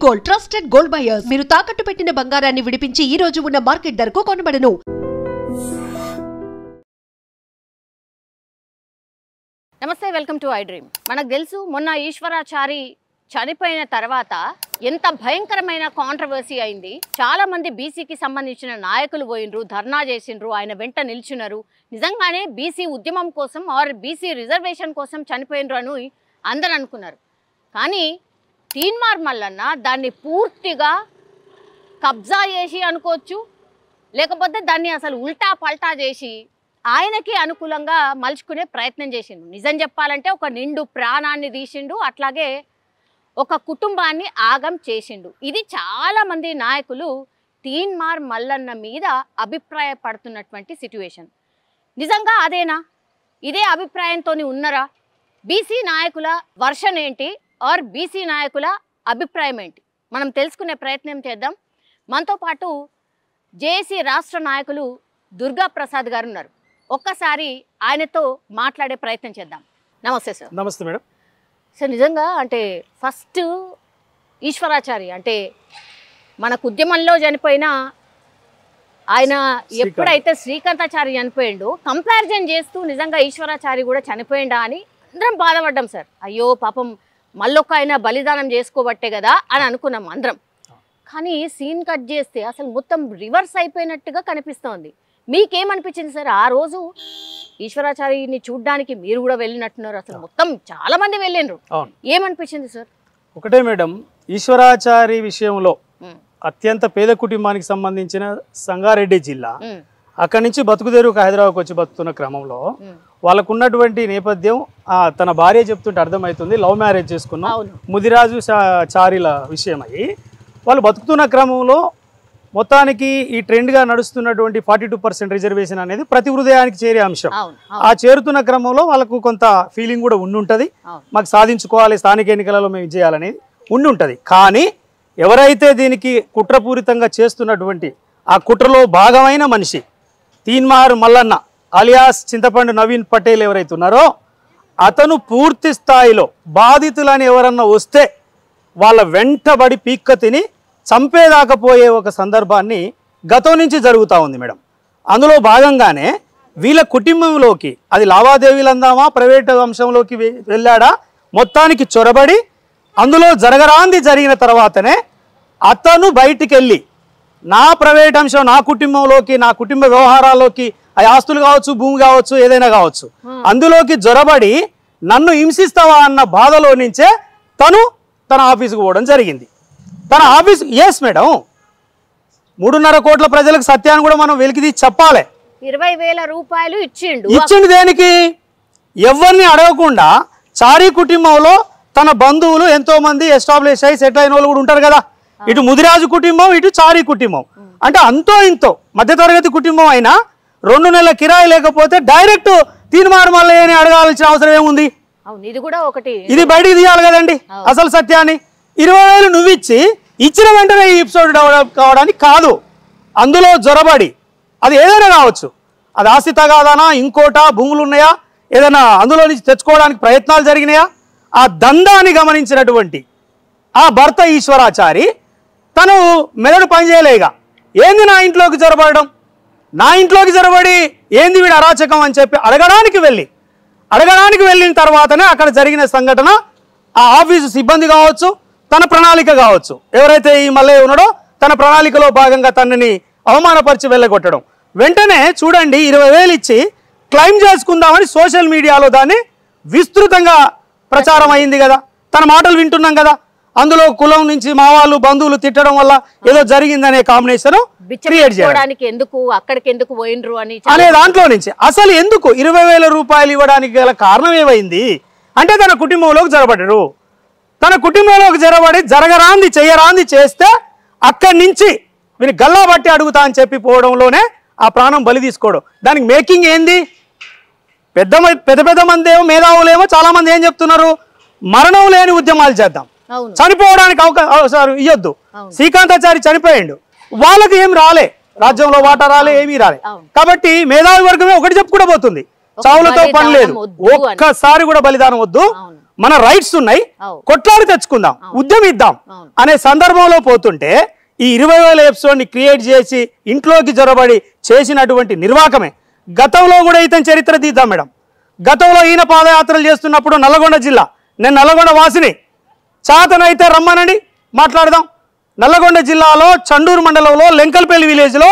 Gold trusted gold buyers మీరు తాకట్టు పెట్టిన బంగారాన్ని విడిపించి ఈ రోజు ఉన్న మార్కెట్ ధరకు కొనబడను. నమస్తే, వెల్కమ్ టు ఐ డ్రీమ్. మనకు తెలుసు మొన్న ఈశ్వరాచారి చనిపోయిన తర్వాత ఎంత భయంకరమైన కాంట్రవర్సీ అయింది. చాలా మంది బీసీకి సంబంధించిన నాయకులు పోయినరు, ధర్నా చేసిండ్రు, ఆయన వెంట నిల్చున్నారు. నిజంగానే బీసీ ఉద్యమం కోసం ఆర్ బీసీ రిజర్వేషన్ కోసం చనిపోయినరు అని అందరూ అనుకున్నారు. కానీ తీన్మార్ మల్లన్న దాన్ని పూర్తిగా కబ్జా చేసి అనుకోవచ్చు, లేకపోతే దాన్ని అసలు ఉల్టా పల్టా చేసి ఆయనకి అనుకూలంగా మలుచుకునే ప్రయత్నం చేసిండు. నిజం చెప్పాలంటే ఒక నిండు ప్రాణాన్ని తీసిండు, అట్లాగే ఒక కుటుంబాన్ని ఆగం చేసిండు. ఇది చాలామంది నాయకులు తీన్మార్ మల్లన్న మీద అభిప్రాయపడుతున్నటువంటి సిట్యువేషన్. నిజంగా అదేనా? ఇదే అభిప్రాయంతో ఉన్నారా? బీసీ నాయకుల వర్షన్ ఏంటి ఆర్ బీసీ నాయకుల అభిప్రాయం ఏంటి మనం తెలుసుకునే ప్రయత్నం చేద్దాం. మనతో పాటు జేఏసీ రాష్ట్ర నాయకులు దుర్గా ప్రసాద్ గారు ఉన్నారు. ఒక్కసారి ఆయనతో మాట్లాడే ప్రయత్నం చేద్దాం. నమస్తే సార్. నమస్తే మేడం. సార్, నిజంగా అంటే ఫస్ట్ ఈశ్వరాచారి అంటే మనకు ఉద్యమంలో చనిపోయిన ఆయన ఎప్పుడైతే శ్రీకాంతాచారి చనిపోయిండో కంపారిజన్ చేస్తూ నిజంగా ఈశ్వరాచారి కూడా చనిపోయిండా అని అందరం బాధపడ్డాం సార్. అయ్యో పాపం మళ్ళొక్క ఆయన బలిదానం చేసుకోబట్టే కదా అని అనుకున్నాం అందరం. కానీ సీన్ కట్ చేస్తే అసలు మొత్తం రివర్స్ అయిపోయినట్టుగా కనిపిస్తోంది. మీకేమనిపించింది సార్? ఆ రోజు ఈశ్వరాచారిని చూడ్డానికి మీరు కూడా వెళ్ళినట్టున్నారు, అసలు మొత్తం చాలా మంది వెళ్ళిండ్రు, ఏమనిపించింది సార్? ఒకటే మేడం, ఈశ్వరాచారి విషయంలో అత్యంత పేద కుటుంబానికి సంబంధించిన సంగారెడ్డి జిల్లా, అక్కడి నుంచి బతుకుదేరు హైదరాబాద్కి వచ్చి బతుకుతున్న క్రమంలో వాళ్ళకు ఉన్నటువంటి నేపథ్యం తన భార్య చెప్తుంటే అర్థమవుతుంది. లవ్ మ్యారేజ్ చేసుకున్నాం, ముదిరాజు చారీల విషయం అయ్యి వాళ్ళు బతుకుతున్న క్రమంలో మొత్తానికి ఈ ట్రెండ్గా నడుస్తున్నటువంటి 42% రిజర్వేషన్ అనేది ప్రతి హృదయానికి చేరే అంశం. ఆ చేరుతున్న క్రమంలో వాళ్ళకు కొంత ఫీలింగ్ కూడా ఉండుంటుంది, మాకు సాధించుకోవాలి, స్థానిక ఎన్నికలలో మేము చేయాలనేది ఉండుంటుంది. కానీ ఎవరైతే దీనికి కుట్రపూరితంగా చేస్తున్నటువంటి ఆ కుట్రలో భాగమైన మనిషి తీన్మార్ మల్లన్న అలియాస్ చింతపండు నవీన్ పటేల్ ఎవరైతే ఉన్నారో అతను పూర్తి స్థాయిలో బాధితులని ఎవరన్నా వస్తే వాళ్ళ వెంటబడి పీక్క తిని చంపేదాకపోయే ఒక సందర్భాన్ని గతం నుంచి జరుగుతూ ఉంది మేడం. అందులో భాగంగానే వీళ్ళ కుటుంబంలోకి అది లావాదేవీలు అందామా ప్రైవేట్ అంశంలోకి వెళ్ళాడా మొత్తానికి చొరబడి అందులో జరగరాంది జరిగిన తర్వాతనే అతను బయటికి వెళ్ళి నా ప్రైవేట్ అంశం నా కుటుంబంలోకి నా కుటుంబ వ్యవహారాల్లోకి ఆ ఆస్తులు కావచ్చు భూమి కావచ్చు ఏదైనా కావచ్చు అందులోకి జొరబడి నన్ను హింసిస్తావా అన్న బాధలో నుంచే తను తన ఆఫీసుకు పోవడం జరిగింది. తన ఆఫీసు ఎస్ మేడం 3.5 కోట్ల ప్రజలకు సత్యాన్ని కూడా మనం వెలికిది చెప్పాలి. 20,000 రూపాయలు ఇచ్చింది దేనికి? ఎవరిని అడగకుండా చారీ కుటుంబంలో తన బంధువులు ఎంతో మంది ఎస్టాబ్లిష్ అయ్యి సెటిల్ అయిన వాళ్ళు కూడా ఉంటారు కదా. ఇటు ముదిరాజు కుటుంబం ఇటు చారీ కుటుంబం అంటే అంతో ఇంతో మధ్యతరగతి కుటుంబం అయినా 2 నెలల కిరాయి లేకపోతే డైరెక్ట్ తీన్మార్ మల్లయ్యని అడగాల్సిన అవసరం ఏముంది? ఇది బయటికి తీయాలి కదండి అసలు సత్యాన్ని. 20,000 నువ్వు ఇచ్చిన వెంటనే ఈ ఎపిసోడ్ డెవలప్ కావడానికి కాదు, అందులో జొరబడి అది ఏదైనా కావచ్చు, అది ఆస్తి తగాదానా ఇంకోటా భూములు ఉన్నాయా ఏదైనా అందులో నుంచి తెచ్చుకోవడానికి ప్రయత్నాలు జరిగినాయా ఆ దందాన్ని గమనించినటువంటి ఆ భర్త ఈశ్వరాచారి తను మెదడు పనిచేయలేగా ఏంది నా ఇంట్లోకి జొరబడడం, నా ఇంట్లోకి జొరబడి ఏంది వీడు అరాచకం అని చెప్పి అడగడానికి వెళ్ళిన తర్వాతనే అక్కడ జరిగిన సంఘటన ఆ ఆఫీసు సిబ్బంది కావచ్చు తన ప్రణాళిక కావచ్చు ఎవరైతే ఈ మల్లయ్య ఉన్నాడో తన ప్రణాళికలో భాగంగా తనని అవమానపరిచి వెళ్ళగొట్టడం. వెంటనే చూడండి 20,000 ఇచ్చి క్లెయిమ్ చేసుకుందామని సోషల్ మీడియాలో దాన్ని విస్తృతంగా ప్రచారం అయింది కదా, తన మాటలు వింటున్నాం కదా. అందులో కులం నుంచి మా వాళ్ళు బంధువులు తిట్టడం వల్ల ఏదో జరిగిందనే కాంబినేషన్ క్రియేట్ చేయడానికి అనే దాంట్లో నుంచి అసలు ఎందుకు 20,000 రూపాయలు ఇవ్వడానికి గల కారణం ఏమైంది అంటే తన కుటుంబంలోకి జరబడరు. తన కుటుంబంలోకి జరబడి జరగరాంది చెయ్యరాంది చేస్తే అక్కడి నుంచి వీని గల్లా బట్టి అడుగుతా అని చెప్పి పోవడంలోనే ఆ ప్రాణం బలి తీసుకోవడం. దానికి మేకింగ్ ఏంది? పెద్ద మంది ఏమో మేధావులేమో చాలా మంది ఏం చెప్తున్నారు, మరణం లేని ఉద్యమాలు చేద్దాం, చనిపోవడానికి అవకాశం ఇవ్వద్దు. శ్రీకాంతాచారి చనిపోయిండు, వాళ్ళకి ఏం రాలే, రాజ్యంలో వాటా రాలే, ఏమీ రాలే. కాబట్టి మేధావి వర్గమే ఒకటి చెప్పుకుంటూ పోతుంది, చావులతో పని లేదు, ఒక్కసారి కూడా బలిదానం వద్దు, మన రైట్స్ ఉన్నాయి, కొట్లాడి తెచ్చుకుందాం, ఉద్యమిద్దాం అనే సందర్భంలో పోతుంటే ఈ 20,000 ఎపిసోడ్ని క్రియేట్ చేసి ఇంట్లోకి జొరబడి చేసినటువంటి నిర్వాకమే. గతంలో కూడా ఇతని చరిత్ర తీద్దాం మేడం. గతంలో ఈయన పాదయాత్రలు చేస్తున్నప్పుడు నల్లగొండ జిల్లా, నేను నల్లగొండ వాసిని, చాతనైతే రమ్మనండి మాట్లాడదాం. నల్లగొండ జిల్లాలో చండూరు మండలంలో లెంకల్పల్లి విలేజ్లో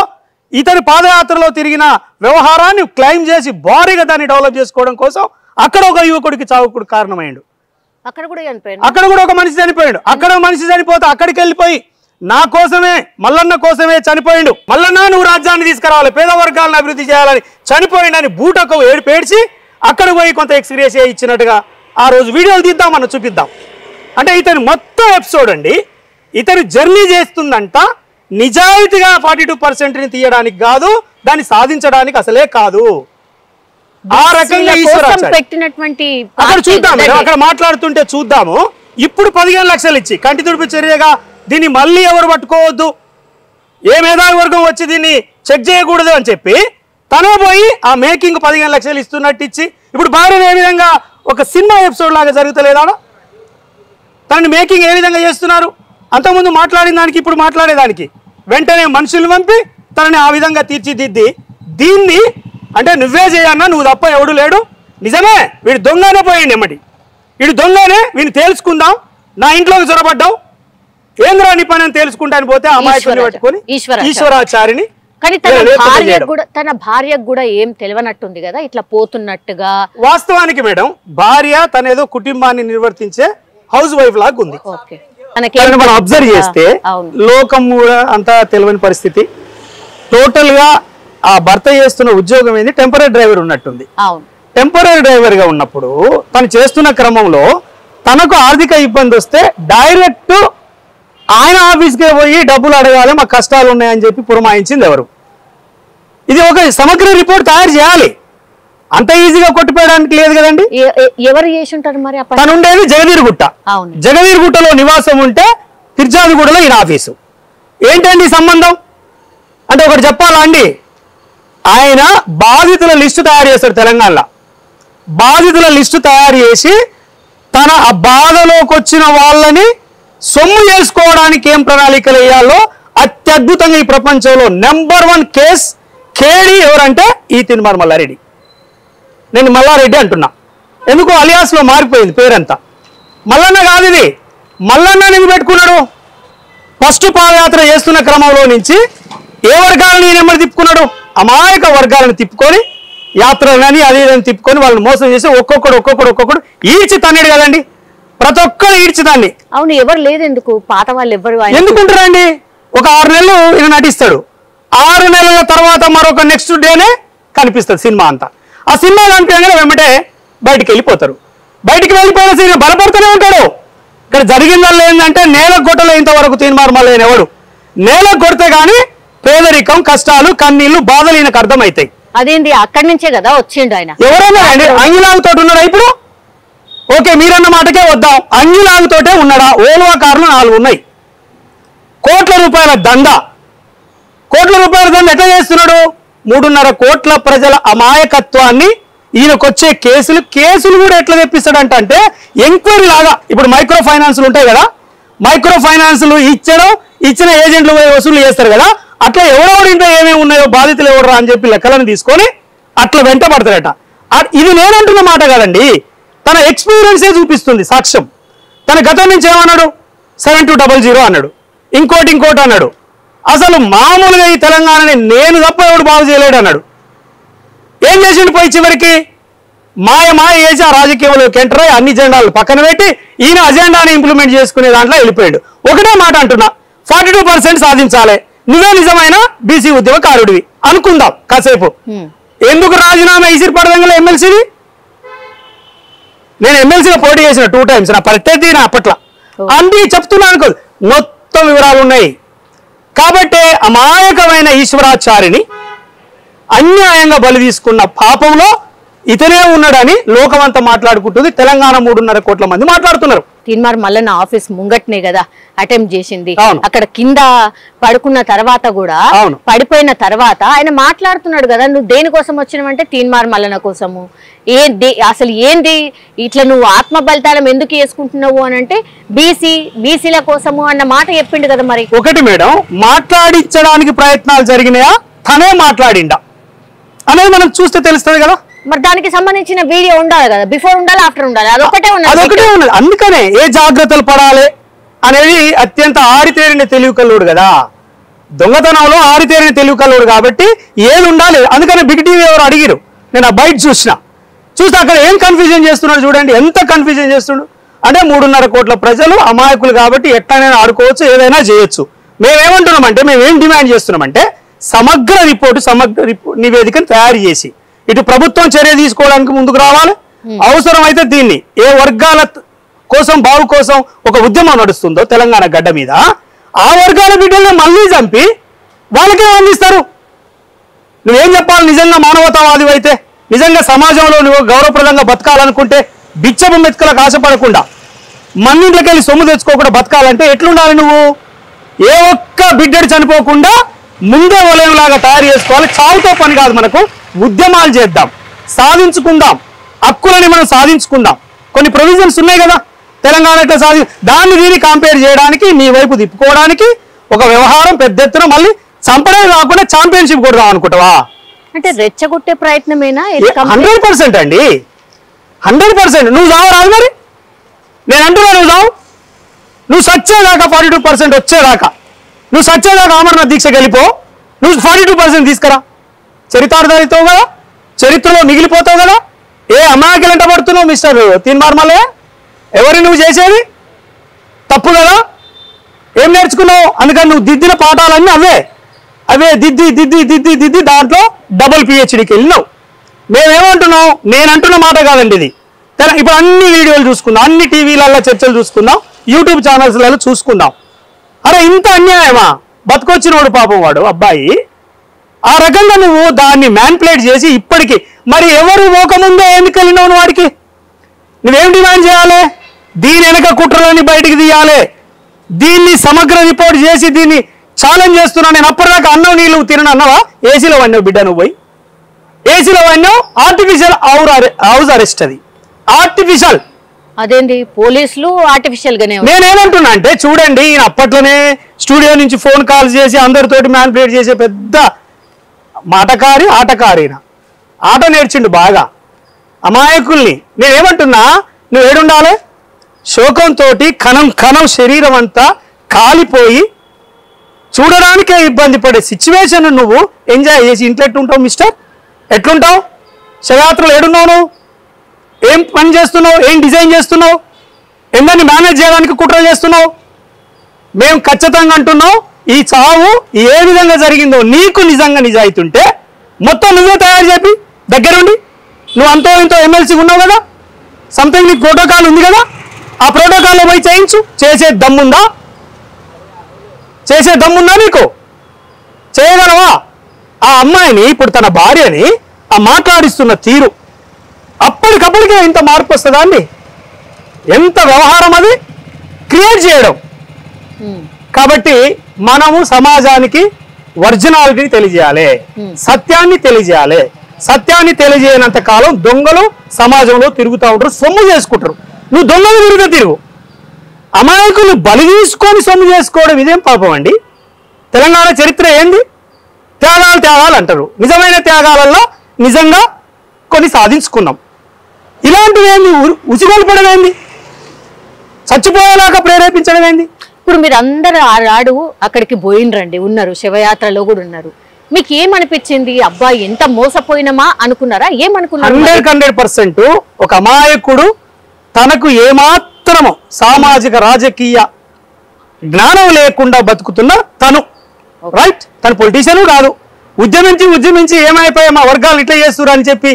ఇతని పాదయాత్రలో తిరిగిన వ్యవహారాన్ని క్లెయిమ్ చేసి భారీగా దాన్ని డెవలప్ చేసుకోవడం కోసం అక్కడ ఒక యువకుడికి చావుకుడు కారణమైండు. అక్కడ కూడా ఒక మనిషి చనిపోయాడు. అక్కడ మనిషి చనిపోతే అక్కడికి వెళ్ళిపోయి నా కోసమే, మల్లన్న కోసమే చనిపోయిండు, మల్లన్న నువ్వు రాజ్యాన్ని తీసుకురావాలి, పేద వర్గాలను అభివృద్ధి చేయాలని చనిపోయిండని బూటకు ఏడిపేడ్చి అక్కడ పోయి కొంత ఎక్స్గ్రేషియా ఇచ్చినట్టుగా ఆ రోజు వీడియోలు తీద్దాం, మనం చూపిద్దాం. అంటే ఇతని మొత్తం ఎపిసోడ్ అండి, ఇతను జర్నీ చేస్తుందంట నిజాయితీగా 42%ని తీయడానికి కాదు, దాన్ని సాధించడానికి అసలే కాదు. ఆ రకంగా పెట్టినటువంటి అక్కడ చూద్దాం, అక్కడ మాట్లాడుతుంటే చూద్దాము. ఇప్పుడు 15 లక్షలు ఇచ్చి కంటి తుడుపు చర్యగా దీన్ని మళ్ళీ ఎవరు పట్టుకోవద్దు, ఏ మేధావి వర్గం వచ్చి దీన్ని చెక్ చేయకూడదు అని చెప్పి తనే పోయి ఆ మేకింగ్ 15 లక్షలు ఇస్తున్నట్టు ఇచ్చి ఇప్పుడు భార్యను ఏ విధంగా ఒక సినిమా ఎపిసోడ్ లాగా జరుగుతలేదా, తనని మేకింగ్ ఏ విధంగా చేస్తున్నారు. అంతకుముందు మాట్లాడిన దానికి ఇప్పుడు మాట్లాడేదానికి వెంటనే మనుషులు పంపి తనని ఆ విధంగా తీర్చిదిద్ది దీన్ని అంటే నువ్వే చేయన్నా, నువ్వు తప్ప ఎవడు లేడు, నిజమే వీడు దొంగనే పోయింది ఎమ్మటి, వీడు దొంగనే, వీడిని తేల్చుకుందాం, నా ఇంట్లోకి చొరబడ్డావు, ఏంద్రా నీ పని అని తేల్చుకుంటాను పోతే అమాయకుని పట్టుకొని ఈశ్వరాచారిని. కానీ తన భార్యకు కూడా ఏం తెలియనట్టుంది కదా ఇట్లా పోతున్నట్టుగా. వాస్తవానికి మేడం భార్య తనేదో కుటుంబాన్ని నిర్వర్తించే హౌస్ వైఫ్ లాగా ఉంది. మనం అబ్జర్వ్ చేస్తే లోకం కూడా అంతా తెలియని పరిస్థితి. టోటల్ గా ఆ భర్త చేస్తున్న ఉద్యోగం ఏంది, టెంపరీ డ్రైవర్ ఉన్నట్టుంది. టెంపరీ డ్రైవర్ గా ఉన్నప్పుడు తను చేస్తున్న క్రమంలో తనకు ఆర్థిక ఇబ్బంది వస్తే డైరెక్ట్ ఆయన ఆఫీస్కే పోయి డబ్బులు అడగాలి, మాకు కష్టాలు ఉన్నాయని చెప్పి పురమాయించింది ఎవరు? ఇది ఒక సమగ్ర రిపోర్ట్ తయారు చేయాలి, అంత ఈజీగా కొట్టిపోయడానికి లేదు కదండి. ఎవరు చేసి ఉంటారు మరి? తను ఉండేది జగదీర్గుట్ట, జగదీర్గుట్టలో నివాసం ఉంటే ఫిర్జాదిగూడలో ఈయన ఆఫీసు. ఏంటండి సంబంధం అంటే ఒకటి చెప్పాలా అండి, ఆయన బాధితుల లిస్టు తయారు చేస్తాడు తెలంగాణలో. బాధితుల లిస్టు తయారు చేసి తన ఆ బాధలోకి వచ్చిన వాళ్ళని సొమ్ము చేసుకోవడానికి ఏం ప్రణాళికలు వేయాలో అత్యద్భుతంగా ఈ ప్రపంచంలో నెంబర్ 1 కేస్ కేడి ఎవరంటే ఈ తిరుమల మల్లారెడ్డి. నేను మల్లారెడ్డి అంటున్నా, ఎందుకు అలియాస్లో మారిపోయింది పేరంతా. మల్లన్న కాదు ఇది, మల్లన్న ఎందుకు పెట్టుకున్నాడు? ఫస్ట్ పాదయాత్ర చేస్తున్న క్రమంలో నుంచి ఏ వర్గాలను ఈయన నెమ్మది తిప్పుకున్నాడు? అమాయక వర్గాలను తిప్పుకొని యాత్రలని అది ఇదని తిప్పుకొని వాళ్ళని మోసం చేసి ఒక్కొక్కడు ఈడ్చి తన్నాడు కదండి. ప్రతి ఒక్కరు ఈడ్చిదాన్ని. అవును, ఎవరు లేదు ఎందుకు, పాత వాళ్ళు ఎవరు ఎందుకుంటారండి? ఒక 6 నెలలు ఈయన నటిస్తాడు, 6 నెలల తర్వాత మరొక నెక్స్ట్ డేనే కనిపిస్తుంది సినిమా అంతా. ఆ సినిమా కనిపించగానే వెంబటే బయటికి వెళ్ళిపోతారు. బయటికి వెళ్ళిపోయిన సీన్ బలపడుతూనే ఉంటాడు. ఇక్కడ జరిగిందల్లా ఏంటంటే నేల గొట్టలో ఇంతవరకు తీర్మానం మళ్ళీ ఎవడు నేల కొడితే గానీ పేదరికం, కష్టాలు, కన్నీళ్లు, బాధలు ఈయనకు అర్థమవుతాయి. అదేంటి అక్కడి నుంచే కదా వచ్చిండు ఆయన. ఎవరైనా అంగిలాగుతో ఉన్నాడా ఇప్పుడు? ఓకే, మీరన్న మాటకే వద్దాం, అంగిలాగుతోటే ఉన్నాడా? ఓల్వా కార్లు 4 ఉన్నాయి, కోట్ల రూపాయల దందా. కోట్ల రూపాయల దందా ఎట్లా చేస్తున్నాడు? 3.5 కోట్ల ప్రజల అమాయకత్వాన్ని ఈయనకొచ్చే కేసులు కూడా ఎట్లా తెప్పిస్తాడంట అంటే ఎంక్వైరీ లాగా. ఇప్పుడు మైక్రో ఫైనాన్స్లు ఉంటాయి కదా, మైక్రో ఫైనాన్స్లు ఇచ్చిన ఏజెంట్లు వసూలు చేస్తారు కదా, అట్లా ఎవరెవరింటో ఏమేమి ఉన్నాయో బాధితులు ఎవడరా అని చెప్పి లెక్కలను తీసుకొని అట్లా వెంట పడతాడట. ఇది నేనంటున్న మాట కాదండి, తన ఎక్స్పీరియన్సే చూపిస్తుంది సాక్ష్యం. తన గతం నుంచి ఏమన్నాడు? 7200 అన్నాడు, ఇంకోటి అన్నాడు. అసలు మామూలుగా ఈ తెలంగాణని నేను తప్ప ఎవడు బాగు చేయలేడు అన్నాడు. ఏం చేసిండు? పోయి చివరికి మాయ చేసి ఆ రాజకీయంలోకి ఎంటర్ అయ్యి అన్ని జెండాలు పక్కన పెట్టి ఈయన అజెండాని ఇంప్లిమెంట్ చేసుకునే దాంట్లో వెళ్ళిపోయాడు. ఒకటే మాట అంటున్నా, 42% సాధించాలి, నువ్వే నిజమైన బీసీ ఉద్యమకారుడివి అనుకుందాం కాసేపు. ఎందుకు రాజీనామా ఇసిరిపడదంగా ఎమ్మెల్సీని? నేను ఎమ్మెల్సీలో పోటీ చేసిన 2 times, నా ప్రత్యర్థి నా అప్పట్లో అన్ని చెప్తున్నాను అనుకో, మొత్తం వివరాలు ఉన్నాయి. కాబట్టి అమాయకమైన ఈశ్వరాచారిని అన్యాయంగా బలి తీసుకున్న పాపంలో ఇతనే ఉన్నాడని లోకమంతా మాట్లాడుకుంటుంది. తెలంగాణ 3.5 కోట్ల మంది మాట్లాడుతున్నారు. తీన్మార్ మల్లన్న ఆఫీస్ ముంగట్నే కదా అటెంప్ట్ చేసింది. అవును. అక్కడ కింద పడుకున్న తర్వాత కూడా అవును. పడిపోయిన తర్వాత ఆయన మాట్లాడుతున్నాడు కదా, నువ్వు దేనికోసం వచ్చినావంటే తీన్మార్ మల్లన్న కోసము. అసలు ఏంది ఇట్లా నువ్వు ఆత్మ బలిదానం ఎందుకు వేసుకుంటున్నావు అని అంటే బీసీల కోసము అన్న మాట చెప్పిండు కదా. మరి ఒకటి మేడం, మాట్లాడించడానికి ప్రయత్నాలు జరిగినాయా, తనే మాట్లాడిండా అనేది మనం చూస్తే తెలుస్తుంది కదా. మరి దానికి సంబంధించిన వీడియో ఉండాలి కదా, బిఫోర్ ఉండాలి ఆఫ్టర్ ఉండాలి, అదొకటే ఉన్నది. అందుకనే ఏ జాగ్రత్తలు పడాలి అనేది అత్యంత ఆరితేరిన తెలివి కల్లుడు కదా. దొంగతనంలో ఆరితేరిన తెలివి కల్లుడు కాబట్టి ఏది ఉండాలి. అందుకనే బిగ్ టీవీ ఎవరు అడిగిరు, నేను ఆ బయట చూస్తే అక్కడ ఏం కన్ఫ్యూజన్ చేస్తున్నాడు చూడండి, ఎంత కన్ఫ్యూజన్ చేస్తున్నాడు అంటే 3.5 కోట్ల ప్రజలు అమాయకులు కాబట్టి ఎట్లనైనా ఆడుకోవచ్చు, ఏదైనా చేయొచ్చు. మేమేమంటున్నామంటే, మేమేం డిమాండ్ చేస్తున్నామంటే సమగ్ర నివేదికను తయారు చేసి ఇటు ప్రభుత్వం చర్య తీసుకోవడానికి ముందుకు రావాలి. అవసరమైతే దీన్ని ఏ వర్గాల కోసం బావు కోసం ఒక ఉద్యమం నడుస్తుందో తెలంగాణ గడ్డ మీద, ఆ వర్గాల బిడ్డల్ని మళ్ళీ చంపి వాళ్ళకే అందిస్తారు. నువ్వేం చెప్పాలి? నిజంగా మానవతావాది అయితే, నిజంగా సమాజంలో నువ్వు గౌరవప్రదంగా బతకాలనుకుంటే, బిచ్చపు మెతుకలకు ఆశపడకుండా మన్నింట్లోకి వెళ్ళి సొమ్ము తెచ్చుకోకుండా బతకాలంటే ఎట్లుండాలి? నువ్వు ఏ ఒక్క బిడ్డడు చనిపోకుండా ముందే వలయంలాగా తయారు చేసుకోవాలి. చావుతో పని కాదు, మనకు ఉద్యమాలు చేద్దాం, సాధించుకుందాం, హక్కులని మనం సాధించుకుందాం. కొన్ని ప్రొవిజన్స్ ఉన్నాయి కదా తెలంగాణ ఎట్లా దాన్ని దీన్ని కంపేర్ చేయడానికి, నీ వైపు తిప్పుకోవడానికి ఒక వ్యవహారం పెద్ద ఎత్తున మళ్ళీ చంపడే కాకుండా ఛాంపియన్షిప్ కొడదాం అనుకుంటావా? అంటే రెచ్చగొట్టే ప్రయత్నమేనా? 100% అండి, 100%. నువ్వు చావు రాదు మరి, నేను అంటున్నా నువ్వు చావు. నువ్వు సచ్చేదాకా 42% వచ్చేదాకా, నువ్వు సచ్చేదాకా అమరనాథ్ దీక్షకి వెళ్ళిపో, నువ్వు 42% తీసుకురా, చరితార్థావుతావు కదా, చరిత్రలో మిగిలిపోతావు కదా. ఏ అమాయకులు ఎంట పడుతున్నావు మిస్టర్ తీన్మార్ మల్లయ్య? ఎవరి నువ్వు చేసేది తప్పు కదా. ఏం నేర్చుకున్నావు? అందుకని నువ్వు దిద్దిన పాఠాలన్నీ అవే దిద్ది దాంట్లో డబుల్ PhDకి వెళ్ళినావు. మేమేమంటున్నాం, నేను అంటున్న మాట కాదండి ఇది. ఇప్పుడు అన్ని వీడియోలు చూసుకుందాం, అన్ని టీవీలలో చర్చలు చూసుకుందాం, యూట్యూబ్ ఛానల్స్లలో చూసుకుందాం. అరే ఇంత అన్యాయమా? బతుకొచ్చినోడు పాపం వాడు అబ్బాయి, ఆ రకంగా నువ్వు దాన్ని మ్యాన్పులేట్ చేసి ఇప్పటికీ మరి ఎవరు పోకముందే ఎందుకు వెళ్ళినావు వాడికి? నువ్వేం డిమాండ్ చేయాలి? దీని వెనక కుట్రలని బయటికి తీయాలి, దీన్ని సమగ్ర రిపోర్ట్ చేసి దీన్ని ఛాలెంజ్ చేస్తున్నా. నేను అప్పటిదాకా అన్నం నీళ్ళు తినను అన్నావా? ఏసీలో వన్నావు బిడ్డ, నువ్వు పోయి ఏసీలో వన్నావు. ఆర్టిఫిషియల్ హౌస్ అరెస్ట్, అది ఆర్టిఫిషియల్. అదేంటి పోలీసులు ఆర్టిఫిషియల్ గానే? నేనేమంటున్నా అంటే చూడండి, ఈయన అప్పట్లోనే స్టూడియో నుంచి ఫోన్ కాల్స్ చేసి అందరితోటి మ్యానిపులేట్ చేసే పెద్ద ఆటకారి ఆట నేర్చిండు బాగా అమాయకుల్ని. నేనేమంటున్నా, నువ్వు ఏడుండాలి? శోకంతో కణం శరీరం అంతా కాలిపోయి చూడడానికే ఇబ్బంది పడే సిచ్యువేషన్ నువ్వు ఎంజాయ్ చేసి ఇంట్లో ఎట్లుంటావు మిస్టర్? ఎట్లుంటావు? శవయాత్రలు ఏడున్నావు? నువ్వు ఏం పని చేస్తున్నావు? ఏం డిజైన్ చేస్తున్నావు? ఎందరిని మేనేజ్ చేయడానికి కుట్ర చేస్తున్నావు? మేము ఖచ్చితంగా అంటున్నాం, ఈ చావు ఏ విధంగా జరిగిందో నీకు నిజంగా నిజాయితీ ఉంటే మొత్తం నువ్వే తయారు చెప్పి దగ్గరుండి. నువ్వు అంతో ఇంతో ఎమ్మెల్సీ ఉన్నావు కదా, సంథింగ్ నీకు ప్రోటోకాల్ ఉంది కదా, ఆ ప్రోటోకాల్లో పోయి చేయించు. చేసే దమ్ముందా నీకు? చేయగలవా? ఆ అమ్మాయిని, ఇప్పుడు తన భార్యని ఆ మాట్లాడిస్తున్న తీరు అప్పటికప్పటికే ఇంత మార్పు వస్తుందా అండి? ఎంత వ్యవహారం అది క్రియేట్ చేయడం. కాబట్టి మనము సమాజానికి ఒరిజినాలిటీని తెలియజేయాలి, సత్యాన్ని తెలియజేయాలి. సత్యాన్ని తెలియజేయనంత కాలం దొంగలు సమాజంలో తిరుగుతూ ఉంటారు, సొమ్ము చేసుకుంటారు. నువ్వు దొంగలు తిరుగు, అమాయకులు బలి తీసుకొని సొమ్ము చేసుకోవడం ఇదేం పాపం అండి? తెలంగాణ చరిత్ర ఏంది? త్యాగాలు అంటారు. నిజమైన త్యాగాలలో నిజంగా కొన్ని సాధించుకున్నాం. ఇలాంటివి ఏంది? ఉసిగొల్పడం ఏంది? చచ్చిపోయేలాగా ప్రేరేపించడం ఏంది? ఇప్పుడు మీరు అందరు ఆడు అక్కడికి పోయినరండి, ఉన్నారు, శివయాత్రలో కూడా ఉన్నారు. మీకు ఏమనిపించింది? అబ్బా ఎంత మోసపోయినమా అనుకున్నారా? ఏమనుకున్నారు? 100% ఒక అమాయకుడు తనకు ఏమాత్రమో సామాజిక రాజకీయ జ్ఞానం లేకుండా బతుకుతున్న తను, రైట్? తను పొలిటీషియన్ కాదు. ఉద్యమించి ఏమైపోయా మా వర్గాలు ఇట్లా చేస్తున్నారు అని చెప్పి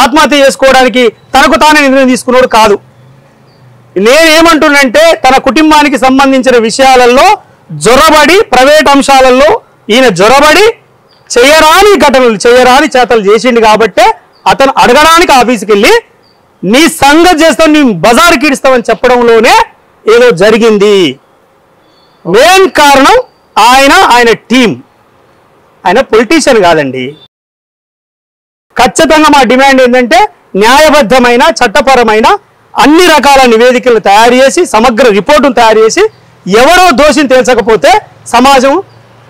ఆత్మహత్య చేసుకోవడానికి తనకు తానే నిర్ణయం తీసుకున్నాడు కాదు. నేనేమంటున్నంటే తన కుటుంబానికి సంబంధించిన విషయాలలో జొరబడి, ప్రైవేట్ అంశాలలో ఈయన జొరబడి చేయరాని ఘటనలు, చేయరాని చేతలు చేసిండు కాబట్టే అతను అడగడానికి ఆఫీస్కి వెళ్ళి నీ సంగతి చేస్తావు, నీ బజార్కి ఇస్తావని చెప్పడంలోనే ఏదో జరిగింది. మెయిన్ కారణం ఆయన టీం. ఆయన పొలిటీషియన్ కాదండి. ఖచ్చితంగా మా డిమాండ్ ఏంటంటే న్యాయబద్ధమైన చట్టపరమైన అన్ని రకాల నివేదికలు తయారు చేసి సమగ్ర రిపోర్టును తయారు చేసి ఎవరో దోషిని తేల్చకపోతే సమాజం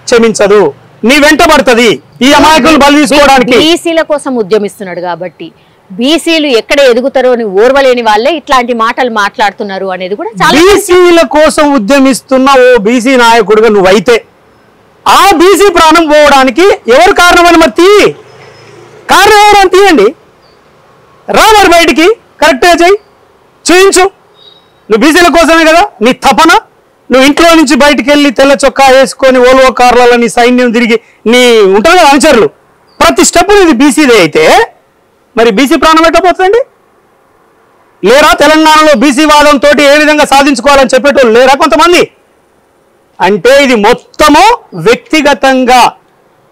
క్షమించదు, నీ వెంట పడుతుంది ఈ అమాయకులను బలి తీసుకోవడానికి. బీసీల కోసం ఉద్యమిస్తున్నాడు కాబట్టి బీసీలు ఎక్కడ ఎదుగుతారో అని ఓర్వలేని వాళ్ళే ఇట్లాంటి మాటలు మాట్లాడుతున్నారు అనేది కూడా చాలా. బీసీల కోసం ఉద్యమిస్తున్న ఓ బీసీ నాయకుడుగా నువ్వైతే ఆ బీసీ ప్రాణం పోవడానికి ఎవరు కారణమని మరి తీయి, కారణం ఎవరని తీయండి, రా మరి బయటికి, కరెక్ట్గా చెయ్యి, చూయించు. నువ్వు బీసీల కోసమే కదా నీ తపన. నువ్వు ఇంట్లో నుంచి బయటికి వెళ్ళి తెల్ల చొక్కా వేసుకొని ఓల్వో కార్లలో నీ సైన్యం తిరిగి నీ ఉంటారు కదా అనుచరులు, ప్రతి స్టెప్ ఇది బీసీదే అయితే మరి బీసీ ప్రాణం ఎట్టపోతుందండి? లేరా తెలంగాణలో బీసీ వాదంతో ఏ విధంగా సాధించుకోవాలని చెప్పేటోళ్ళు లేరా కొంతమంది? అంటే ఇది మొత్తము వ్యక్తిగతంగా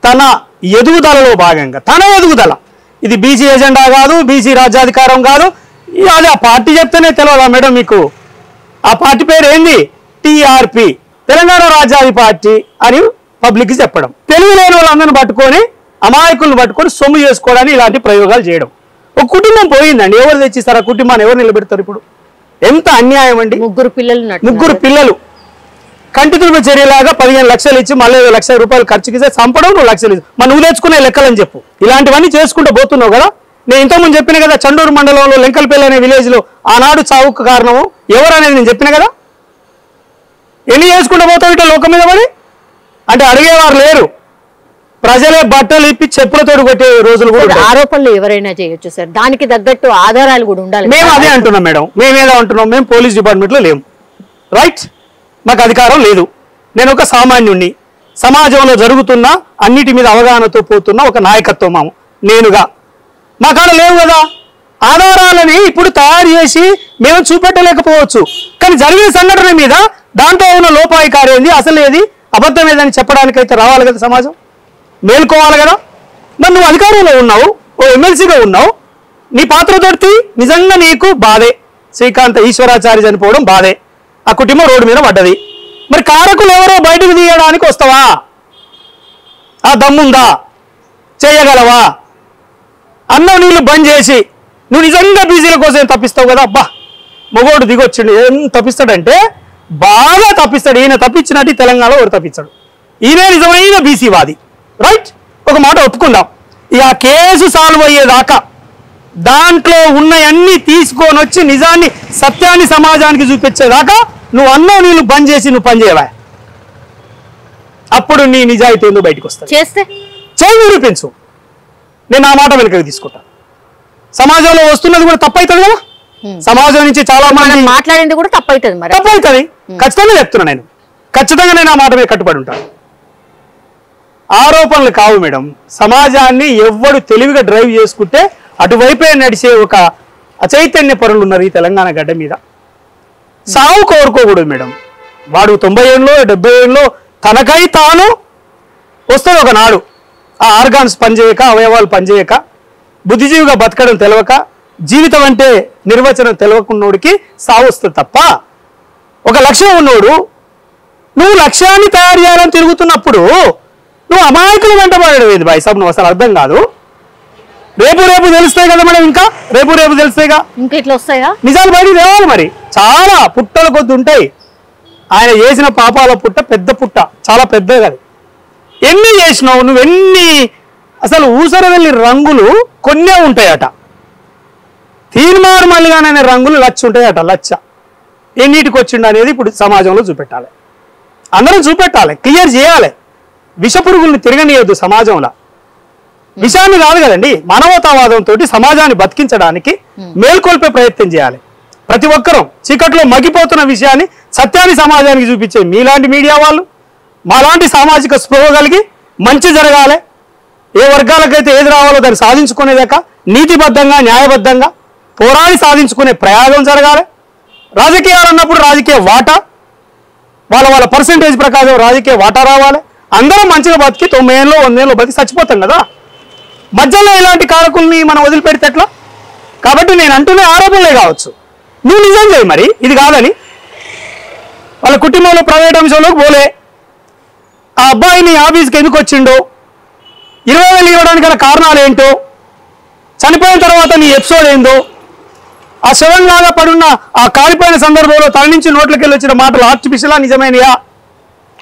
తన ఎదుగుదలలో భాగంగా, తన ఎదుగుదల. ఇది బీసీ ఎజెండా కాదు, బీసీ రాజ్యాధికారం కాదు. అది ఆ పార్టీ చెప్తేనే తెలియదా మేడం మీకు? ఆ పార్టీ పేరు ఏంది? టీఆర్పీ, తెలంగాణ రాజ్యాధి పార్టీ అని పబ్లిక్కి చెప్పడం. తెలుగు లేని వాళ్ళందరిని పట్టుకొని అమాయకులను పట్టుకొని సొమ్ము చేసుకోవడానికి ఇలాంటి ప్రయోగాలు చేయడం. ఒక కుటుంబం పోయిందండి, ఎవరు తెచ్చిస్తారు ఆ కుటుంబాన్ని? ఎవరు నిలబెడతారు? ఇప్పుడు ఎంత అన్యాయం అండి. ముగ్గురు పిల్లలు కంటితుడుపు చర్యలాగా 15 లక్షలు ఇచ్చి మళ్ళీ 1 లక్ష రూపాయలు ఖర్చుకి చంపడం, 2 లక్షలు ఇచ్చి మరి నువ్వు తెచ్చుకునే లెక్కలని చెప్పు. ఇలాంటివన్నీ చేసుకుంటూ పోతున్నావు కదా. నేను ఇంతకుముందు చెప్పిన కదా, చండూరు మండలంలో లెంకల్పల్లి అనే విలేజ్ లో ఆనాడు చావుకు కారణము ఎవరు అనేది నేను చెప్పిన కదా. ఎన్ని చేసుకుంటూ పోతావు ఇట్లా లోకం మీద పడి? అంటే అడిగేవారు లేరు, ప్రజలే బట్టలు ఇప్పి చెప్పులతో కొట్టే రోజులు కూడా. ఆరోపణలు ఎవరైనా చేయొచ్చు సార్, దానికి తగ్గట్టు ఆధారాలు కూడా ఉండాలి. మేము అదే అంటున్నాం మేడం, మేమేదో అంటున్నాం, మేము పోలీస్ డిపార్ట్మెంట్లో లేము, రైట్? మాకు అధికారం లేదు. నేను ఒక సామాన్యుణ్ణి, సమాజంలో జరుగుతున్న అన్నిటి మీద అవగాహనతో పోతున్న ఒక నాయకత్వం నేనుగా. మా కాడ లేవు కదా ఆధారాలని. ఇప్పుడు తయారు చేసి మేము చూపెట్టలేకపోవచ్చు, కానీ జరిగిన సంఘటన మీద దాంట్లో ఉన్న లోపాయికారి ఏంది, అసలు ఏది, అబద్ధం ఏదని చెప్పడానికైతే రావాలి కదా సమాజం, మేల్కోవాలి కదా. మరి నువ్వు అధికారంలో ఉన్నావు, ఓ ఎమ్మెల్సీగా ఉన్నావు, నీ పాత్రతోటి నిజంగా నీకు బాధే. శ్రీకాంత్ ఈశ్వరాచారి చనిపోవడం బాధే, ఆ కుటుంబం రోడ్డు మీద పడ్డది. మరి కారకులు ఎవరో బయటకు తీయడానికి వస్తావా? ఆ దమ్ముందా? చేయగలవా? అన్నం నీళ్ళు బంద్ చేసి నువ్వు నిజంగా బీసీల కోసం తప్పిస్తావు కదా. అబ్బా మొగోడు దిగొచ్చిండు, ఏం తప్పిస్తాడంటే బాగా తప్పిస్తాడు. ఈయన తప్పించినట్టు తెలంగాణలో ఎవరు తప్పించాడు? ఈయనే నిజమైన బీసీ వాది, రైట్? ఒక మాట ఒప్పుకుందాం. ఇక కేసు సాల్వ్ అయ్యేదాకా దాంట్లో ఉన్నవన్నీ తీసుకొని వచ్చి నిజాన్ని సత్యాన్ని సమాజానికి చూపించేదాకా నువ్వు అన్నం నీళ్ళు బంద్ చేసి నువ్వు పని చేయవా? అప్పుడు నీ నిజాయితీ ఎందుకు బయటకు వస్తుంది? చేయి నిరూపించు. నేను ఆ మాట వెనుకకి తీసుకుంటా. సమాజంలో వస్తున్నది కూడా తప్పవుతుంది కదా. సమాజం నుంచి చాలా మంది మాట్లాడింది కూడా తప్పవుతుంది. ఖచ్చితంగా చెప్తున్నా నేను, ఖచ్చితంగా నేను ఆ మాట మీద కట్టుబడి ఉంటాను. ఆరోపణలు కావు మేడం. సమాజాన్ని ఎవ్వడు తెలివిగా డ్రైవ్ చేసుకుంటే అటువైపే నడిచే ఒక అచైతన్య పరులు ఉన్నారు ఈ తెలంగాణ గడ్డ మీద. సావు కోరుకోకూడదు మేడం. వాడు 90 ఏళ్ళలో 70 ఏళ్ళలో తనకై తాను వస్తుంది ఒకనాడు. ఆ ఆర్గాన్స్ పనిచేయక, అవయవాలు పనిచేయక, బుద్ధిజీవిగా బతకడం తెలవక, జీవితం అంటే నిర్వచనం తెలవకున్నోడికి సావు వస్తుంది తప్ప, ఒక లక్ష్యం ఉన్నోడు నువ్వు లక్ష్యాన్ని తయారు చేయాలని తిరుగుతున్నప్పుడు నువ్వు అమాయకులు వెంటబడడం ఏంది బాయ్ సాబ్? నువ్వు అసలు అర్థం కాదు. రేపు తెలుస్తాయి కదా మేడం, ఇంకా రేపు తెలుస్తాయిగా, ఇంకా ఇట్లా వస్తాయా నిజాలు బయటికి తేవాలి. మరి చాలా పుట్టల కొద్ది ఉంటాయి. ఆయన చేసిన పాపాల పుట్ట పెద్ద పుట్ట, చాలా పెద్దది. అది ఎన్ని చేసినావు నువ్వెన్ని? అసలు ఊసరవెల్లి రంగులు కొన్నే ఉంటాయట, తీర్మార్ మల్లిగానే రంగులు లచ్చ ఉంటాయట. లచ్చ ఎన్నిటికి వచ్చిండు అనేది ఇప్పుడు సమాజంలో చూపెట్టాలి, అందరం చూపెట్టాలి, క్లియర్ చేయాలి. విష పురుగుల్ని తిరగనీయొద్దు సమాజంలో. విషయాన్ని కాదు కదండి, మానవతావాదంతో సమాజాన్ని బతికించడానికి మేల్కొల్పే ప్రయత్నం చేయాలి. ప్రతి ఒక్కరూ చీకట్లో మగ్గిపోతున్న విషయాన్ని, సత్యాన్ని సమాజానికి చూపించే మీలాంటి మీడియా వాళ్ళు, మాలాంటి సామాజిక స్పృహ కలిగి మంచి జరగాలి. ఏ వర్గాలకైతే ఏది రావాలో దాన్ని సాధించుకునేదాకా నీతిబద్ధంగా న్యాయబద్ధంగా పోరాడి సాధించుకునే ప్రయాగం జరగాలి. రాజకీయాలు అన్నప్పుడు రాజకీయ వాటా, వాళ్ళ పర్సంటేజ్ ప్రకారం రాజకీయ వాటా రావాలి. అందరం మంచిగా బతికి 90 ఏళ్ళు 100 ఏళ్ళు బతికి చచ్చిపోతాం కదా. మధ్యలో ఇలాంటి కారకుల్ని మనం వదిలిపెడితే ఎట్లా? కాబట్టి నేను అంటున్న ఆరోపణలే కావచ్చు, నువ్వు నిజం చేయి మరి ఇది కాదని. వాళ్ళ కుటుంబంలో ప్రైవేట్ అంశంలోకి పోలే, ఆ అబ్బాయిని ఆఫీస్కి ఎందుకు వచ్చిండో, 20,000 ఇవ్వడానికి గల కారణాలు ఏంటో, చనిపోయిన తర్వాత నీ ఎపిసోడ్ ఏందో, ఆ శవంలాగా పడున్న ఆ కాలిపోయిన సందర్భంలో తన నుంచి నోట్లకి వెళ్ళి వచ్చిన మాటలు ఆర్టిఫిషియలా నిజమైనయా?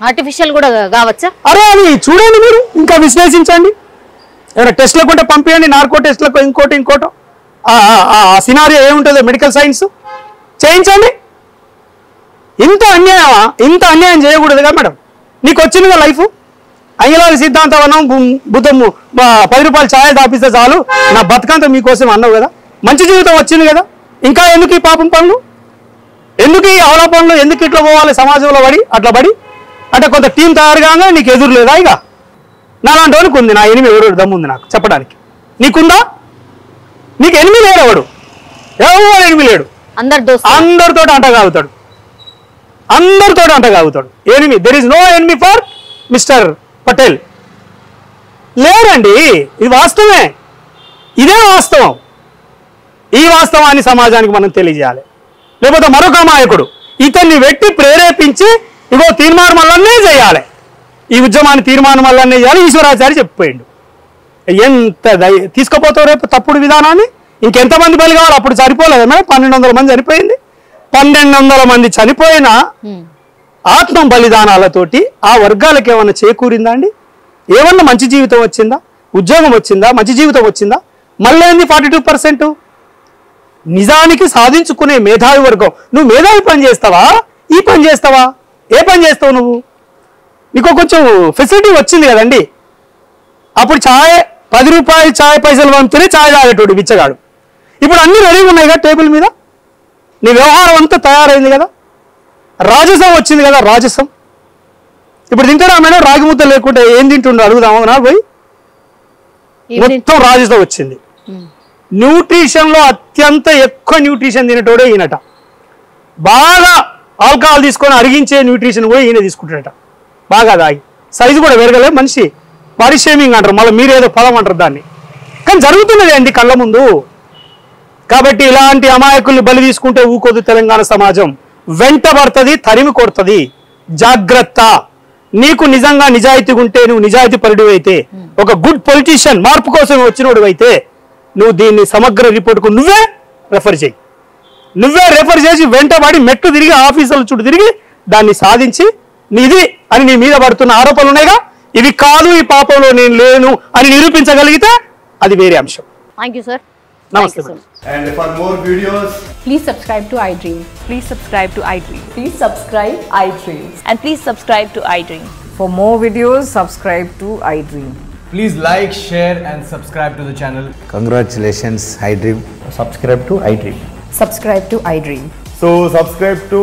ఆర్టిఫిషియల్ కూడా కావచ్చా? అరే అది చూడండి, మీరు ఇంకా విశ్లేషించండి. ఏమైనా టెస్ట్లకు ఉంటే పంపించండి, నార్కో టెస్ట్లకు ఇంకోటో సినారియో ఏముంటుందో మెడికల్ సైన్స్ చేయించండి. ఇంత అన్యాయం చేయకూడదుగా మేడం. నీకు వచ్చిందిగా లైఫ్, అయ్యలారి సిద్ధాంతవనం బుద్ధము 10 రూపాయలు ఛాయలు తాపిస్తే చాలు నా బతుకంతా మీకోసం అన్నావు కదా, మంచి జీవితం వచ్చింది కదా, ఇంకా ఎందుకు ఈ పాపం పనులు, ఎందుకు ఈ అవలా పనులు, ఎందుకు ఇట్లా పోవాలి సమాజంలో అట్లా పడి అంటే కొంత టీం తయారు కాగా నీకు ఎదురు లేదా? ఇక నాలాంటి వానికి ఉంది, నా ఎనిమిది ఎవరు దమ్ముంది నాకు చెప్పడానికి. నీకుందా? నీకు ఎనిమిది లేడు, ఎవడు ఎనిమిది లేడు, అందరితో అంటగాగుతాడు. Enemy, there is no enemy for mister Patel. లేరండి, ఇది వాస్తవమే, ఇదే వాస్తవం. ఈ వాస్తవాన్ని సమాజానికి మనం తెలియజేయాలి. లేకపోతే మరొక అమాయకుడు ఇతన్ని వెట్టి ప్రేరేపించి ఇగో తీర్మానం వల్లనే చేయాలి, ఈ ఉద్యమాన్ని తీర్మానం వల్లనే చేయాలి ఈశ్వరాచారి చెప్పిపోయిండు. ఎంత తీసుకుపోతావు రేపు తప్పుడు విధానాన్ని? ఇంకెంతమంది బలి కావాలి? అప్పుడు సరిపోలేదు మేడం, 1200 మంది చనిపోయింది. 1200 మంది చనిపోయిన ఆత్మ బలిదానాలతోటి ఆ వర్గాలకు ఏమన్నా చేకూరిందా అండి? ఏమన్నా మంచి జీవితం వచ్చిందా? ఉద్యోగం వచ్చిందా? మంచి జీవితం వచ్చిందా? మళ్ళీ ఏంది 42%? నిజానికి సాధించుకునే మేధావి వర్గం. నువ్వు మేధావి పని చేస్తావా, ఈ పని చేస్తావా? ఏ పని చేస్తావు నువ్వు? నీకు కొంచెం ఫెసిలిటీ వచ్చింది కదండి. అప్పుడు 10 రూపాయలు ఛాయ్ పైసలు పంపితేనే ఛాయ్ తాగేటోడు బిచ్చగాడు. ఇప్పుడు అన్ని రెడీగా ఉన్నాయి కదా టేబుల్ మీద, నీ వ్యవహారం అంతా తయారైంది కదా, రాజసం వచ్చింది కదా, రాజసం. ఇప్పుడు తింటారా మేడం రాగి ముద్ద లేకుంటే ఏం తింటుండో అడుగుదామా నా పోయి? మొత్తం రాజసం వచ్చింది. న్యూట్రిషన్లో అత్యంత ఎక్కువ న్యూట్రిషన్ తినేటోడే ఈయనట. బాగా ఆల్కహాల్ తీసుకొని అరిగించే న్యూట్రిషన్ కూడా ఈయన తీసుకుంటాడట. బాగా తాగి సైజు కూడా పెరగలే మనిషి. బాడీ షేమింగ్ అంటారు, మళ్ళీ మీరేదో పదం అంటారు దాన్ని. కానీ జరుగుతున్నది అండి కళ్ళ ముందు. కాబట్టి ఇలాంటి అమాయకుల్ని బలి తీసుకుంటే ఊకోదు తెలంగాణ సమాజం, వెంటబడుతుంది, తరిమి కొడుతుంది. జాగ్రత్త. నీకు నిజంగా నిజాయితీగా ఉంటే, నువ్వు నిజాయితీ పరుడు అయితే, ఒక గుడ్ పొలిటీషియన్ మార్పు కోసం వచ్చినోడు అయితే, నువ్వు దీన్ని సమగ్ర రిపోర్ట్కు నువ్వే రెఫర్ చేసి వెంటబడి మెట్టు తిరిగి ఆఫీసుల చుట్టూ తిరిగి దాన్ని సాధించి నీది అని నీ మీద పడుతున్న ఆరోపణలు ఉన్నాయిగా, ఇవి కాదు, ఈ పాపంలో నేను లేను అని నిరూపించగలిగితే అది వేరే అంశం. Thank you sir. నమస్తే. And for more videos, please subscribe to iDream. Please subscribe to iDream. Please subscribe iDream. And please subscribe to iDream. For more videos, subscribe to iDream. please like, share and subscribe to the channel. Congratulations, iDream. Subscribe to iDream. Subscribe to iDream. So subscribe to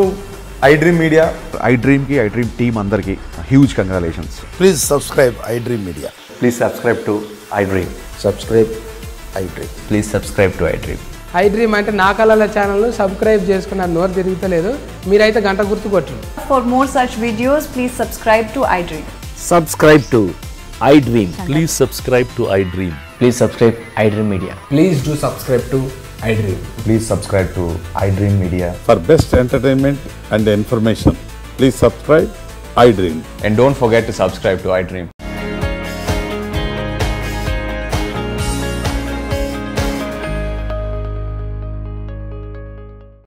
iDream Media. iDream ki iDream team andarki huge congratulations. Please subscribe iDream Media. Please subscribe to iDream. Subscribe iDream. Please subscribe to iDream. iDream అంటే నా కళల channel subscribe చేసుకున్న నోరు తిరుగుతలేదు, మీరైతే గంట గుర్తు కొట్టండి. For more such videos, please subscribe to iDream. Subscribe to iDream. Please subscribe to iDream. Please subscribe iDream Media. Please do subscribe to iDream. Please subscribe to iDream Media. For best entertainment and information, please subscribe iDream. And don't forget to subscribe to iDream.